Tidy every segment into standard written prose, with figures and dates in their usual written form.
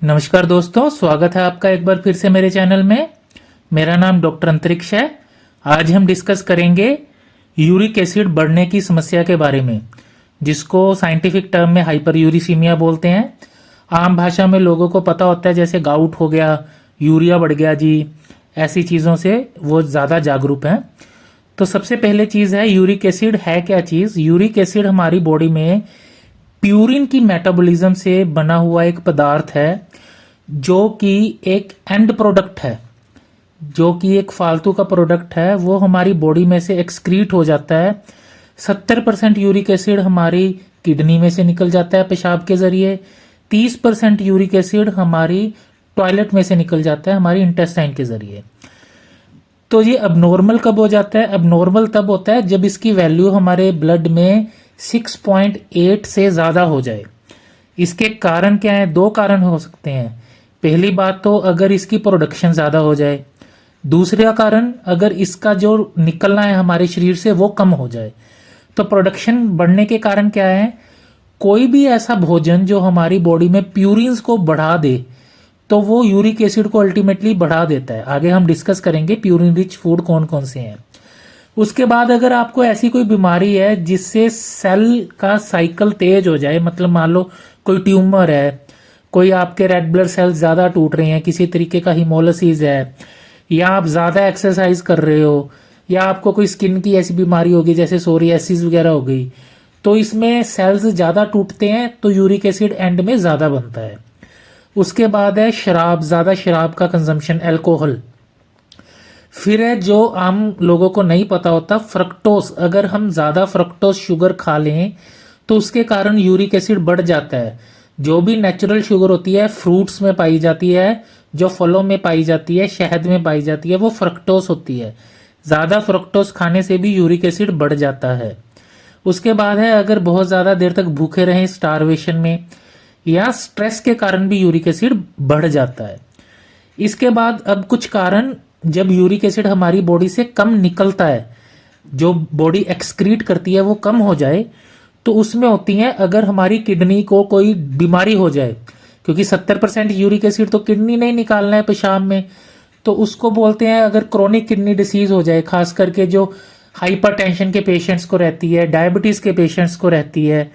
नमस्कार दोस्तों, स्वागत है आपका एक बार फिर से मेरे चैनल में। मेरा नाम डॉक्टर अंतरिक्ष है। आज हम डिस्कस करेंगे यूरिक एसिड बढ़ने की समस्या के बारे में, जिसको साइंटिफिक टर्म में हाइपर यूरिसीमिया बोलते हैं। आम भाषा में लोगों को पता होता है, जैसे गाउट हो गया, यूरिया बढ़ गया जी, ऐसी चीज़ों से वो ज़्यादा जागरूक हैं। तो सबसे पहले चीज़ है, यूरिक एसिड है क्या चीज़। यूरिक एसिड हमारी बॉडी में प्यूरिन की मेटाबॉलिज्म से बना हुआ एक पदार्थ है, जो कि एक एंड प्रोडक्ट है, जो कि एक फालतू का प्रोडक्ट है। वो हमारी बॉडी में से एक्सक्रीट हो जाता है। 70% यूरिक एसिड हमारी किडनी में से निकल जाता है पेशाब के जरिए। 30% यूरिक एसिड हमारी टॉयलेट में से निकल जाता है हमारी इंटेस्टाइन के जरिए। तो ये अबनॉर्मल कब हो जाता है? अबनॉर्मल तब होता है जब इसकी वैल्यू हमारे ब्लड में 6.8 से ज़्यादा हो जाए। इसके कारण क्या है? दो कारण हो सकते हैं। पहली बात तो अगर इसकी प्रोडक्शन ज़्यादा हो जाए। दूसरा कारण, अगर इसका जो निकलना है हमारे शरीर से वो कम हो जाए। तो प्रोडक्शन बढ़ने के कारण क्या है? कोई भी ऐसा भोजन जो हमारी बॉडी में प्यूरिन्स को बढ़ा दे, तो वो यूरिक एसिड को अल्टीमेटली बढ़ा देता है। आगे हम डिस्कस करेंगे प्यूरिन रिच फूड कौन कौन से हैं। उसके बाद अगर आपको ऐसी कोई बीमारी है जिससे सेल का साइकिल तेज हो जाए, मतलब मान लो कोई ट्यूमर है, कोई आपके रेड ब्लड सेल्स ज़्यादा टूट रहे हैं, किसी तरीके का हीमोलिसिस है, या आप ज़्यादा एक्सरसाइज कर रहे हो, या आपको कोई स्किन की ऐसी बीमारी होगी जैसे सोरियासिस वगैरह हो गई, तो इसमें सेल्स ज़्यादा टूटते हैं तो यूरिक एसिड एंड में ज़्यादा बनता है। उसके बाद है शराब, ज़्यादा शराब का कंजम्पशन, एल्कोहल। फिर है जो आम लोगों को नहीं पता होता, फ्रक्टोस। अगर हम ज़्यादा फ्रक्टोस शुगर खा लें तो उसके कारण यूरिक एसिड बढ़ जाता है। जो भी नेचुरल शुगर होती है, फ्रूट्स में पाई जाती है, जो फलों में पाई जाती है, शहद में पाई जाती है, वो फ्रक्टोस होती है। ज़्यादा फ्रक्टोस खाने से भी यूरिक एसिड बढ़ जाता है। उसके बाद है, अगर बहुत ज़्यादा देर तक भूखे रहें स्टारवेशन में, या स्ट्रेस के कारण भी यूरिक एसिड बढ़ जाता है। इसके बाद अब कुछ कारण, जब यूरिक एसिड हमारी बॉडी से कम निकलता है, जो बॉडी एक्सक्रीट करती है वो कम हो जाए, तो उसमें होती हैं, अगर हमारी किडनी को कोई बीमारी हो जाए, क्योंकि 70% यूरिक एसिड तो किडनी नहीं निकालना है पेशाब में, तो उसको बोलते हैं, अगर क्रोनिक किडनी डिसीज हो जाए, खास करके जो हाइपरटेंशन के पेशेंट्स को रहती है, डायबिटीज़ के पेशेंट्स को रहती है।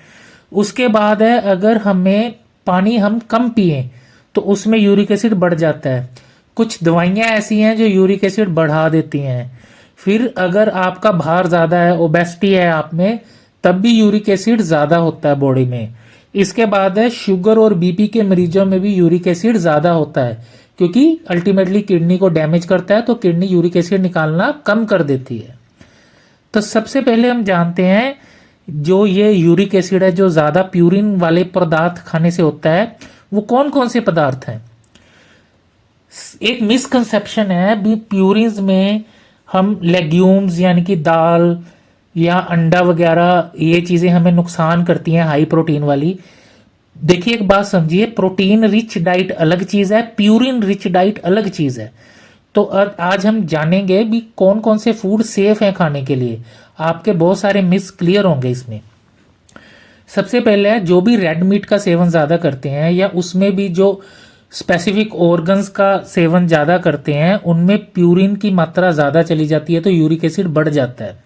उसके बाद है, अगर हमें पानी हम कम पिए तो उसमें यूरिक एसिड बढ़ जाता है। कुछ दवाइयाँ ऐसी हैं जो यूरिक एसिड बढ़ा देती हैं। फिर अगर आपका भार ज़्यादा है, ओबेसिटी है आप में, तब भी यूरिक एसिड ज़्यादा होता है बॉडी में। इसके बाद है, शुगर और बीपी के मरीजों में भी यूरिक एसिड ज़्यादा होता है, क्योंकि अल्टीमेटली किडनी को डैमेज करता है, तो किडनी यूरिक एसिड निकालना कम कर देती है। तो सबसे पहले हम जानते हैं, जो ये यूरिक एसिड है जो ज़्यादा प्यूरिन वाले पदार्थ खाने से होता है, वो कौन कौन से पदार्थ हैं। एक मिसकंसेप्शन है भी, प्यूरिन्स में हम लेग्यूम्स यानी कि दाल या अंडा वगैरह, ये चीज़ें हमें नुकसान करती हैं, हाई प्रोटीन वाली। देखिए, एक बात समझिए, प्रोटीन रिच डाइट अलग चीज़ है, प्यूरिन रिच डाइट अलग चीज़ है। तो आज हम जानेंगे भी कौन कौन से फूड सेफ हैं खाने के लिए। आपके बहुत सारे मिस क्लियर होंगे इसमें। सबसे पहले है, जो भी रेड मीट का सेवन ज़्यादा करते हैं, या उसमें भी जो स्पेसिफिक ऑर्गन्स का सेवन ज़्यादा करते हैं, उनमें प्यूरिन की मात्रा ज़्यादा चली जाती है, तो यूरिक एसिड बढ़ जाता है।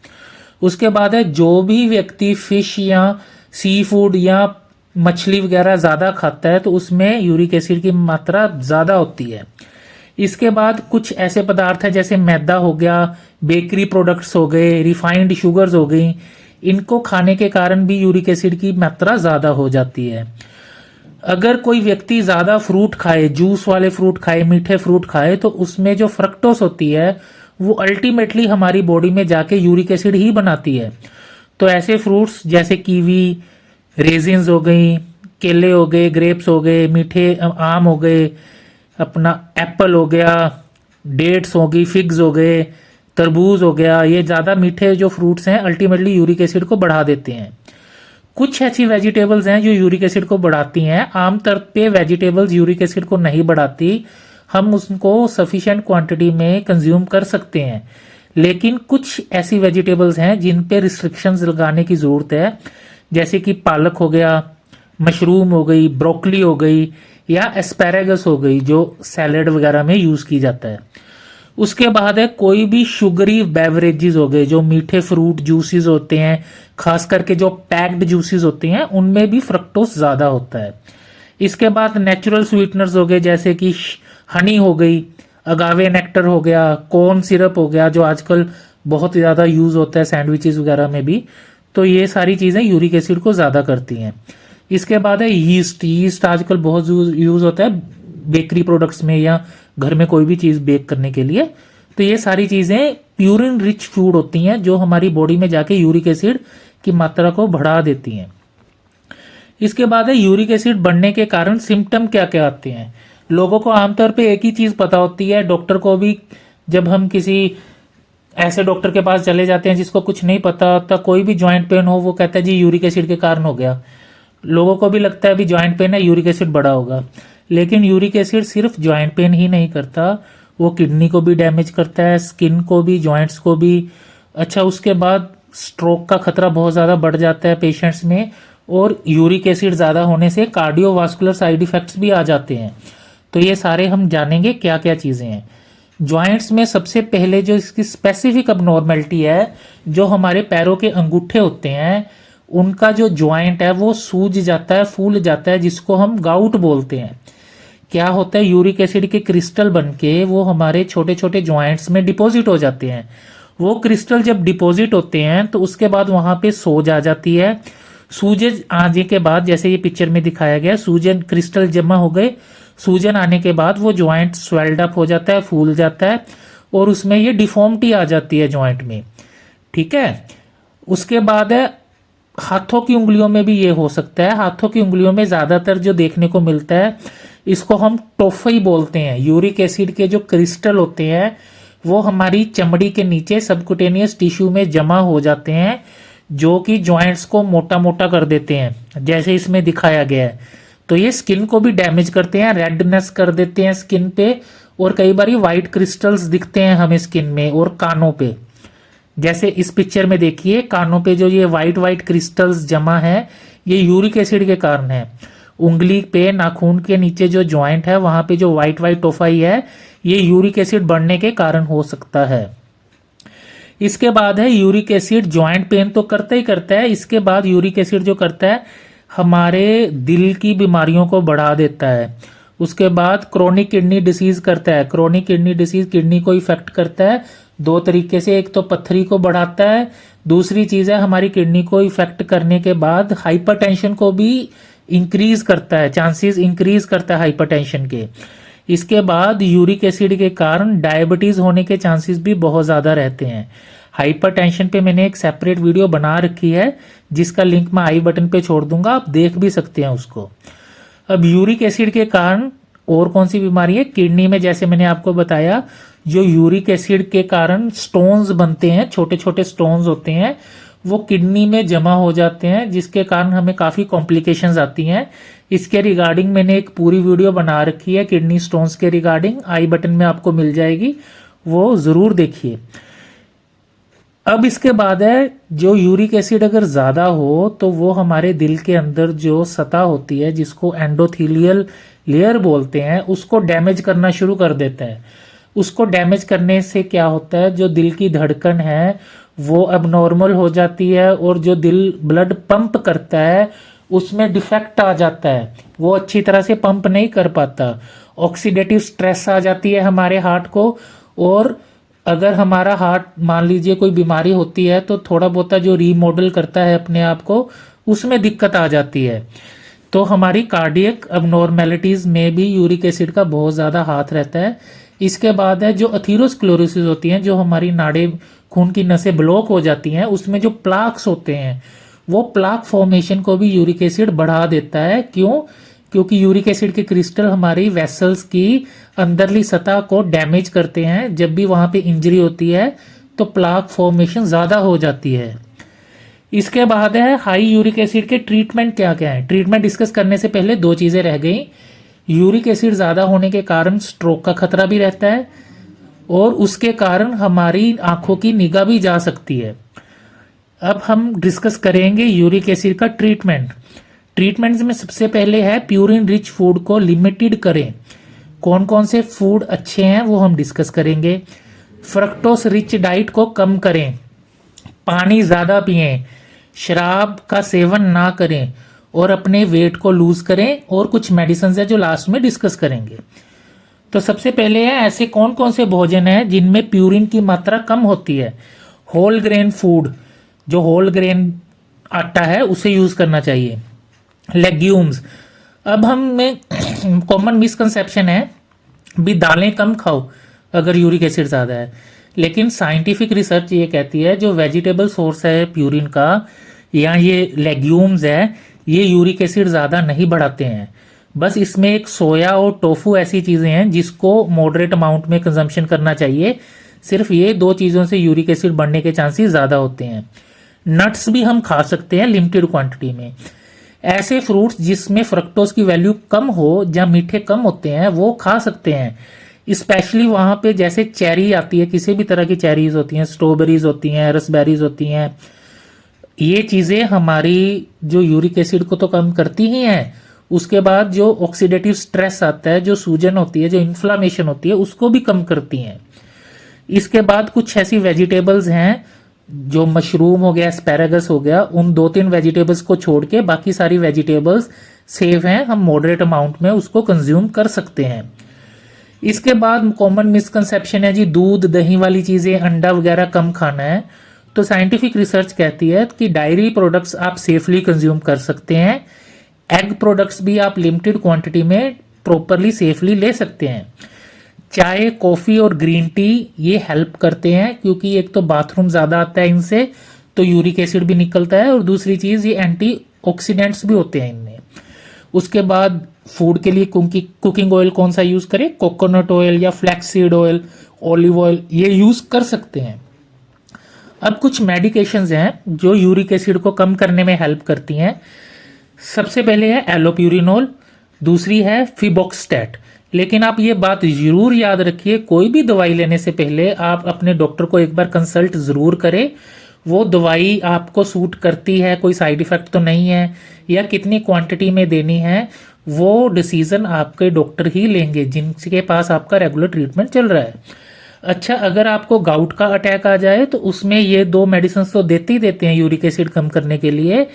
उसके बाद है, जो भी व्यक्ति फिश या सी फूड या मछली वगैरह ज़्यादा खाता है, तो उसमें यूरिक एसिड की मात्रा ज़्यादा होती है। इसके बाद कुछ ऐसे पदार्थ हैं जैसे मैदा हो गया, बेकरी प्रोडक्ट्स हो गए, रिफाइंड शुगर्स हो गई, इनको खाने के कारण भी यूरिक एसिड की मात्रा ज़्यादा हो जाती है। अगर कोई व्यक्ति ज़्यादा फ्रूट खाए, जूस वाले फ्रूट खाए, मीठे फ्रूट खाए, तो उसमें जो फ्रक्टोस होती है वो अल्टीमेटली हमारी बॉडी में जाके यूरिक एसिड ही बनाती है। तो ऐसे फ्रूट्स जैसे कीवी, रेजिन्स हो गई, केले हो गए, ग्रेप्स हो गए, मीठे आम हो गए, अपना एप्पल हो गया, डेट्स हो गई, फिग्स हो गए, तरबूज हो गया, ये ज़्यादा मीठे जो फ्रूट्स हैं अल्टीमेटली यूरिक एसिड को बढ़ा देते हैं। कुछ ऐसी वेजिटेबल्स हैं जो यूरिक एसिड को बढ़ाती हैं। आमतौर पे वेजिटेबल्स यूरिक एसिड को नहीं बढ़ाती, हम उसको सफिशिएंट क्वांटिटी में कंज्यूम कर सकते हैं। लेकिन कुछ ऐसी वेजिटेबल्स हैं जिन पे रिस्ट्रिक्शंस लगाने की ज़रूरत है, जैसे कि पालक हो गया, मशरूम हो गई, ब्रोकली हो गई या एस्पैरागस हो गई जो सैलेड वगैरह में यूज़ की जाता है। उसके बाद है कोई भी शुगरी बेवरेजेस हो गए, जो मीठे फ्रूट जूसेस होते हैं, खास करके जो पैक्ड जूसेस होते हैं उनमें भी फ्रक्टोज ज़्यादा होता है। इसके बाद नेचुरल स्वीटनर्स हो गए जैसे कि हनी हो गई, अगावे नेक्टर हो गया, कॉर्न सिरप हो गया जो आजकल बहुत ज़्यादा यूज़ होता है सैंडविचेस वगैरह में भी। तो ये सारी चीज़ें यूरिक एसिड को ज़्यादा करती हैं। इसके बाद है यीस्ट। यीस्ट आजकल बहुत यूज़ होता है बेकरी प्रोडक्ट्स में या घर में कोई भी चीज़ बेक करने के लिए। तो ये सारी चीज़ें प्यूरिन रिच फूड होती हैं जो हमारी बॉडी में जाके यूरिक एसिड की मात्रा को बढ़ा देती हैं। इसके बाद है यूरिक एसिड बढ़ने के कारण सिम्टम क्या क्या आते हैं। लोगों को आमतौर पे एक ही चीज़ पता होती है, डॉक्टर को भी जब हम किसी ऐसे डॉक्टर के पास चले जाते हैं जिसको कुछ नहीं पता होता, कोई भी जॉइंट पेन हो वो कहता है जी यूरिक एसिड के कारण हो गया। लोगों को भी लगता है अभी जॉइंट पेन है यूरिक एसिड बढ़ा होगा, लेकिन यूरिक एसिड सिर्फ जॉइंट पेन ही नहीं करता, वो किडनी को भी डैमेज करता है, स्किन को भी, जॉइंट्स को भी। अच्छा, उसके बाद स्ट्रोक का खतरा बहुत ज़्यादा बढ़ जाता है पेशेंट्स में, और यूरिक एसिड ज़्यादा होने से कार्डियोवास्कुलर साइड इफ़ेक्ट्स भी आ जाते हैं। तो ये सारे हम जानेंगे क्या क्या चीज़ें हैं। जॉइंट्स में सबसे पहले जो इसकी स्पेसिफिक अबनॉर्मेलिटी है, जो हमारे पैरों के अंगूठे होते हैं उनका जो जॉइंट है वो सूज जाता है, फूल जाता है, जिसको हम गाउट बोलते हैं। क्या होता है, यूरिक एसिड के क्रिस्टल बनके वो हमारे छोटे छोटे जॉइंट्स में डिपॉजिट हो जाते हैं। वो क्रिस्टल जब डिपॉजिट होते हैं तो उसके बाद वहां पे सोज आ जाती है। सूजन आने के बाद, जैसे ये पिक्चर में दिखाया गया, सूजन क्रिस्टल जमा हो गए, सूजन आने के बाद वो जॉइंट स्वेल्ड अप हो जाता है, फूल जाता है, और उसमें ये डिफॉर्मिटी आ जाती है जॉइंट में। ठीक है। उसके बाद है हाथों की उंगलियों में भी ये हो सकता है। हाथों की उंगलियों में ज्यादातर जो देखने को मिलता है इसको हम टोफई बोलते हैं। यूरिक एसिड के जो क्रिस्टल होते हैं वो हमारी चमड़ी के नीचे सबक्यूटेनियस टिश्यू में जमा हो जाते हैं, जो कि जॉइंट्स को मोटा मोटा कर देते हैं, जैसे इसमें दिखाया गया है। तो ये स्किन को भी डैमेज करते हैं, रेडनेस कर देते हैं स्किन पे, और कई बार वाइट क्रिस्टल्स दिखते हैं हमें स्किन में और कानों पे। जैसे इस पिक्चर में देखिए, कानों पे जो ये वाइट वाइट क्रिस्टल्स जमा है ये यूरिक एसिड के कारण है। उंगली पे, नाखून के नीचे जो जॉइंट है वहां पे जो वाइट वाइट टोफाई है, ये यूरिक एसिड बढ़ने के कारण हो सकता है। इसके बाद है यूरिक एसिड जॉइंट पेन तो करता ही करता है, इसके बाद यूरिक एसिड जो करता है हमारे दिल की बीमारियों को बढ़ा देता है। उसके बाद क्रोनिक किडनी डिसीज करता है। क्रोनिक किडनी डिसीज किडनी को इफेक्ट करता है दो तरीके से, एक तो पत्थरी को बढ़ाता है, दूसरी चीज है हमारी किडनी को इफेक्ट करने के बाद हाइपरटेंशन को भी इंक्रीज करता है, चांसेस इंक्रीज करता है हाइपरटेंशन के। इसके बाद यूरिक एसिड के कारण डायबिटीज होने के चांसेस भी बहुत ज्यादा रहते हैं। हाइपरटेंशन पे मैंने एक सेपरेट वीडियो बना रखी है जिसका लिंक मैं आई बटन पे छोड़ दूंगा, आप देख भी सकते हैं उसको। अब यूरिक एसिड के कारण और कौन सी बीमारी है, किडनी में जैसे मैंने आपको बताया, जो यूरिक एसिड के कारण स्टोन्स बनते हैं, छोटे छोटे स्टोन्स होते हैं, वो किडनी में जमा हो जाते हैं, जिसके कारण हमें काफी कॉम्प्लिकेशंस आती हैं। इसके रिगार्डिंग मैंने एक पूरी वीडियो बना रखी है किडनी स्टोन्स के रिगार्डिंग, आई बटन में आपको मिल जाएगी, वो जरूर देखिए। अब इसके बाद है, जो यूरिक एसिड अगर ज्यादा हो तो वो हमारे दिल के अंदर जो सतह होती है जिसको एंडोथीलियल लेयर बोलते हैं, उसको डैमेज करना शुरू कर देता है। उसको डैमेज करने से क्या होता है, जो दिल की धड़कन है वो अब नॉर्मल हो जाती है, और जो दिल ब्लड पंप करता है उसमें डिफेक्ट आ जाता है, वो अच्छी तरह से पंप नहीं कर पाता। ऑक्सीडेटिव स्ट्रेस आ जाती है हमारे हार्ट को, और अगर हमारा हार्ट मान लीजिए कोई बीमारी होती है तो थोड़ा बहुत जो रीमॉडल करता है अपने आप को, उसमें दिक्कत आ जाती है। तो हमारी कार्डियक अबनॉर्मेलिटीज में भी यूरिक एसिड का बहुत ज़्यादा हाथ रहता है। इसके बाद है जो अथीरोस्क्लेरोसिस होती हैं, जो हमारी नाड़े खून की नसें ब्लॉक हो जाती हैं, उसमें जो प्लाक्स होते हैं वो प्लाक फॉर्मेशन को भी यूरिक एसिड बढ़ा देता है। क्यों? क्योंकि यूरिक एसिड के क्रिस्टल हमारी वेसल्स की अंदरली सतह को डैमेज करते हैं। जब भी वहां पे इंजरी होती है तो प्लाक फॉर्मेशन ज्यादा हो जाती है। इसके बाद है हाई यूरिक एसिड के ट्रीटमेंट क्या क्या है। ट्रीटमेंट डिस्कस करने से पहले दो चीजें रह गई। यूरिक एसिड ज्यादा होने के कारण स्ट्रोक का खतरा भी रहता है, और उसके कारण हमारी आंखों की निगाह भी जा सकती है। अब हम डिस्कस करेंगे यूरिक एसिड का ट्रीटमेंट। ट्रीटमेंट्स में सबसे पहले है प्यूरिन रिच फूड को लिमिटेड करें। कौन कौन से फूड अच्छे हैं वो हम डिस्कस करेंगे। फ्रक्टोस रिच डाइट को कम करें, पानी ज़्यादा पिएं, शराब का सेवन ना करें और अपने वेट को लूज करें। और कुछ मेडिसिन है जो लास्ट में डिस्कस करेंगे। तो सबसे पहले है ऐसे कौन कौन से भोजन है जिनमें प्यूरिन की मात्रा कम होती है। होल ग्रेन फूड, जो होल ग्रेन आटा है उसे यूज करना चाहिए। लेग्यूम्स, अब हम में कॉमन मिसकंसेप्शन है भी दालें कम खाओ अगर यूरिक एसिड ज़्यादा है, लेकिन साइंटिफिक रिसर्च ये कहती है जो वेजिटेबल सोर्स है प्यूरिन का या ये लेग्यूम्स है ये यूरिक एसिड ज़्यादा नहीं बढ़ाते हैं। बस इसमें एक सोया और टोफू ऐसी चीज़ें हैं जिसको मॉडरेट अमाउंट में कंजम्पशन करना चाहिए। सिर्फ ये दो चीज़ों से यूरिक एसिड बढ़ने के चांसेस ज़्यादा होते हैं। नट्स भी हम खा सकते हैं लिमिटेड क्वांटिटी में। ऐसे फ्रूट्स जिसमें फ्रक्टोज की वैल्यू कम हो या मीठे कम होते हैं वो खा सकते हैं। स्पेशली वहाँ पे जैसे चेरी आती है, किसी भी तरह की चेरीज होती हैं, स्ट्रॉबेरीज होती हैं, रसबेरीज होती हैं। ये चीज़ें हमारी जो यूरिक एसिड को तो कम करती ही हैं, उसके बाद जो ऑक्सीडेटिव स्ट्रेस आता है, जो सूजन होती है, जो इन्फ्लामेशन होती है, उसको भी कम करती हैं। इसके बाद कुछ ऐसी वेजिटेबल्स हैं जो मशरूम हो गया, एस्पैरागस हो गया, उन 2-3 वेजिटेबल्स को छोड़ के बाकी सारी वेजिटेबल्स सेफ हैं, हम मॉडरेट अमाउंट में उसको कंज्यूम कर सकते हैं। इसके बाद कॉमन मिसकंसेप्शन है जी दूध दही वाली चीज़ें, अंडा वगैरह कम खाना है। तो साइंटिफिक रिसर्च कहती है कि डायरी प्रोडक्ट्स आप सेफली कंज्यूम कर सकते हैं। एग प्रोडक्ट्स भी आप लिमिटेड क्वांटिटी में प्रॉपरली सेफली ले सकते हैं। चाय, कॉफ़ी और ग्रीन टी ये हेल्प करते हैं क्योंकि एक तो बाथरूम ज़्यादा आता है इनसे, तो यूरिक एसिड भी निकलता है, और दूसरी चीज़ ये एंटीऑक्सीडेंट्स भी होते हैं इनमें। उसके बाद फूड के लिए कुकिंग ऑयल कौन सा यूज़ करें, कोकोनट ऑयल या फ्लैक्सीड ऑयल, ऑलिव ऑयल, ये यूज़ कर सकते हैं। अब कुछ मेडिकेशंस हैं जो यूरिक एसिड को कम करने में हेल्प करती हैं। सबसे पहले है एलोप्यूरिनोल, दूसरी है फिबोक्सटेट। लेकिन आप ये बात जरूर याद रखिए, कोई भी दवाई लेने से पहले आप अपने डॉक्टर को एक बार कंसल्ट जरूर करें। वो दवाई आपको सूट करती है, कोई साइड इफेक्ट तो नहीं है, या कितनी क्वांटिटी में देनी है, वो डिसीजन आपके डॉक्टर ही लेंगे जिनके पास आपका रेगुलर ट्रीटमेंट चल रहा है। अच्छा, अगर आपको गाउट का अटैक आ जाए तो उसमें ये 2 मेडिसिन तो देते ही देते हैं यूरिक एसिड कम करने के लिए।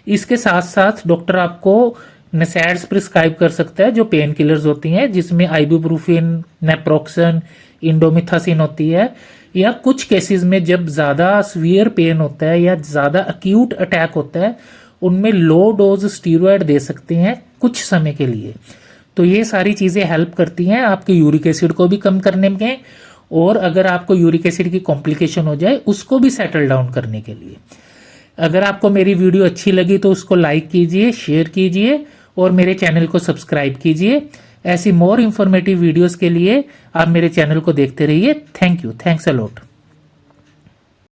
इसके साथ साथ डॉक्टर आपको नेसैड्स प्रिस्क्राइब कर सकता है जो पेन किलर्स होती हैं, जिसमें आइबुप्रोफेन, नेप्रोक्सन, इंडोमिथासिन होती है। या कुछ केसेस में जब ज़्यादा सीवियर पेन होता है या ज़्यादा अक्यूट अटैक होता है, उनमें लो डोज स्टीरॉयड दे सकते हैं कुछ समय के लिए। तो ये सारी चीज़ें हेल्प करती हैं आपके यूरिक एसिड को भी कम करने में, और अगर आपको यूरिक एसिड की कॉम्प्लिकेशन हो जाए उसको भी सेटल डाउन करने के लिए। अगर आपको मेरी वीडियो अच्छी लगी तो उसको लाइक कीजिए, शेयर कीजिए और मेरे चैनल को सब्सक्राइब कीजिए। ऐसी मोर इन्फॉर्मेटिव वीडियोस के लिए आप मेरे चैनल को देखते रहिए। Thank you, thanks a lot.